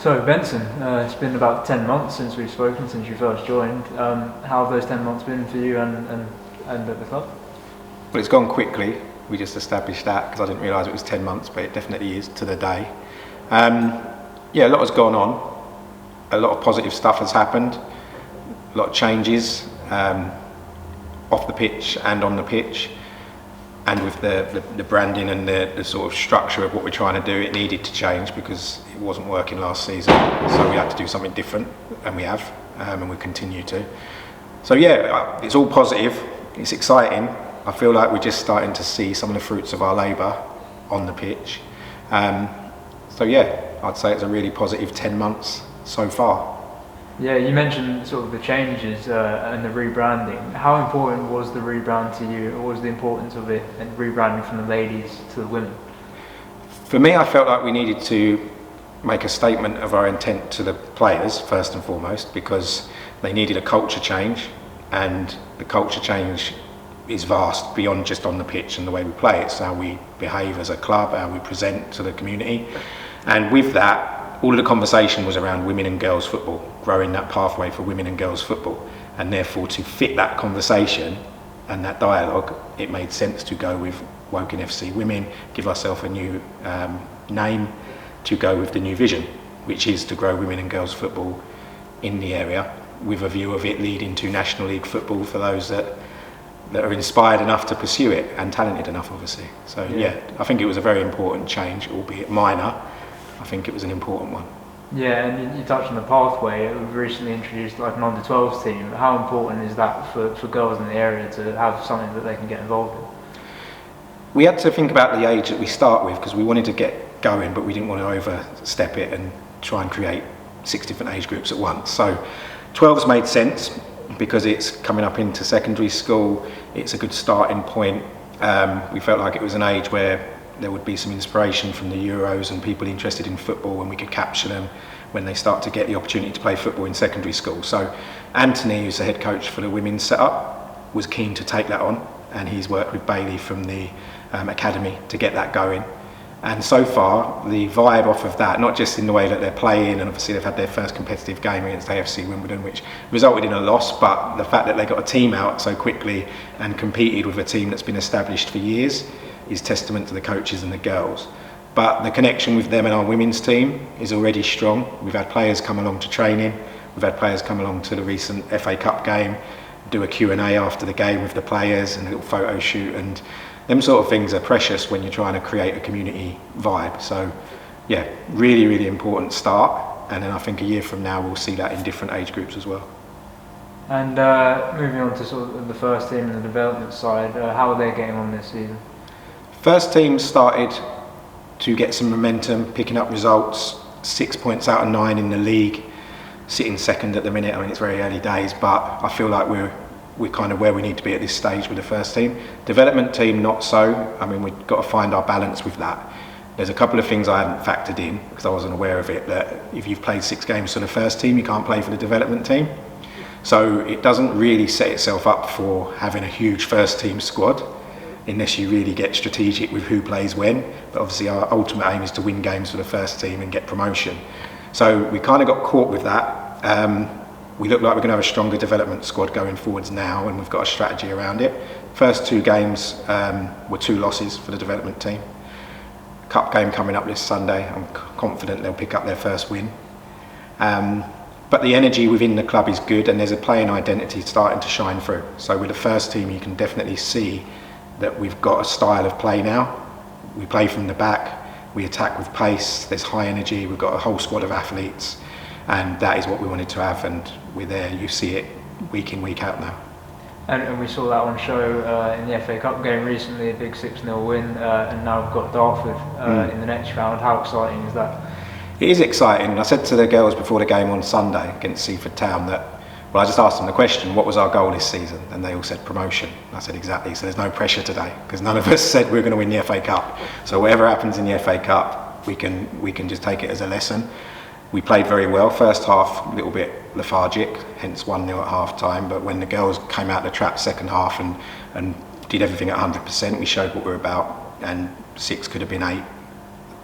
So Benson, it's been about 10 months since we've spoken, since you first joined. How have those 10 months been for you and at the club? Well, it's gone quickly. We just established that because I didn't realise it was 10 months, but it definitely is to the day. A lot has gone on. A lot of positive stuff has happened. A lot of changes off the pitch and on the pitch. And with the branding and the sort of structure of what we're trying to do, it needed to change because it wasn't working last season. So we had to do something different, and we have, and we continue to. So it's all positive. It's exciting. I feel like we're just starting to see some of the fruits of our labour on the pitch. I'd say it's a really positive 10 months so far. Yeah, you mentioned sort of the changes and the rebranding. How important was the rebrand to you? What was the importance of it and rebranding from the ladies to the women? For me, I felt like we needed to make a statement of our intent to the players, first and foremost, because they needed a culture change, and the culture change is vast beyond just on the pitch and the way we play. It's how we behave as a club, how we present to the community. And with that, all of the conversation was around women and girls football, growing that pathway for women and girls football. And therefore, to fit that conversation and that dialogue, it made sense to go with Woking FC Women, give ourselves a new name to go with the new vision, which is to grow women and girls football in the area, with a view of it leading to National League football for those that are inspired enough to pursue it and talented enough, obviously. So I think it was a very important change, albeit minor. I think it was an important one. Yeah, and you touched on the pathway. We've recently introduced like an under-12s team. How important is that for girls in the area to have something that they can get involved in? We had to think about the age that we start with because we wanted to get going, but we didn't want to overstep it and try and create 6 different age groups at once. So 12s made sense because it's coming up into secondary school. It's a good starting point. We felt like it was an age where there would be some inspiration from the Euros and people interested in football, and we could capture them when they start to get the opportunity to play football in secondary school. So Anthony, who's the head coach for the women's setup, was keen to take that on, and he's worked with Bailey from the academy to get that going. And so far, the vibe off of that, not just in the way that they're playing, and obviously they've had their first competitive game against AFC Wimbledon, which resulted in a loss, but the fact that they got a team out so quickly and competed with a team that's been established for years is testament to the coaches and the girls. But the connection with them and our women's team is already strong. We've had players come along to training. We've had players come along to the recent FA Cup game, do a Q&A after the game with the players and a little photo shoot, and them sort of things are precious when you're trying to create a community vibe. So really, really important start, and then I think a year from now we'll see that in different age groups as well. And moving on to sort of the first team and the development side, how are they getting on this season? First team started to get some momentum, picking up results, 6 points out of 9 in the league, sitting second at the minute. I mean, it's very early days, but I feel like we're kind of where we need to be at this stage with the first team. Development team, not so. I mean, we've got to find our balance with that. There's a couple of things I hadn't factored in because I wasn't aware of it, that if you've played 6 games for the first team, you can't play for the development team. So it doesn't really set itself up for having a huge first team squad unless you really get strategic with who plays when. But obviously our ultimate aim is to win games for the first team and get promotion. So we kind of got caught with that. We look like we're going to have a stronger development squad going forwards now, and we've got a strategy around it. First 2 games were 2 losses for the development team. Cup game coming up this Sunday. I'm confident they'll pick up their first win. But the energy within the club is good, and there's a playing identity starting to shine through. So with the first team, you can definitely see that we've got a style of play now. We play from the back, we attack with pace, there's high energy, we've got a whole squad of athletes, and that is what we wanted to have, and we're there. You see it week in, week out now. And we saw that on show in the FA Cup game recently, a big 6-0 win, and now we've got Dartford in the next round. How exciting is that? It is exciting. I said to the girls before the game on Sunday against Seaford Town that, well, I just asked them the question, what was our goal this season? And they all said promotion. I said exactly, so there's no pressure today because none of us said we're going to win the FA Cup. So whatever happens in the FA Cup, we can just take it as a lesson. We played very well. First half, a little bit lethargic, hence 1-0 at half time. But when the girls came out the trap second half and did everything at 100%, we showed what we're about, and 6 could have been 8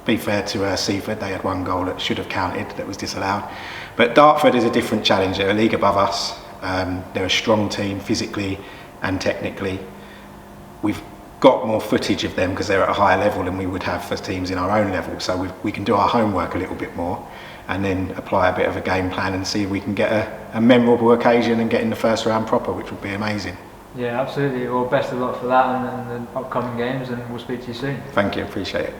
be fair to Seaford, they had one goal that should have counted that was disallowed. But Dartford is a different challenge. They're a league above us. They're a strong team physically and technically. We've got more footage of them because they're at a higher level than we would have for teams in our own level. So we can do our homework a little bit more and then apply a bit of a game plan and see if we can get a memorable occasion and get in the first round proper, which would be amazing. Yeah, absolutely. Well, best of luck for that and the upcoming games, and we'll speak to you soon. Thank you, appreciate it.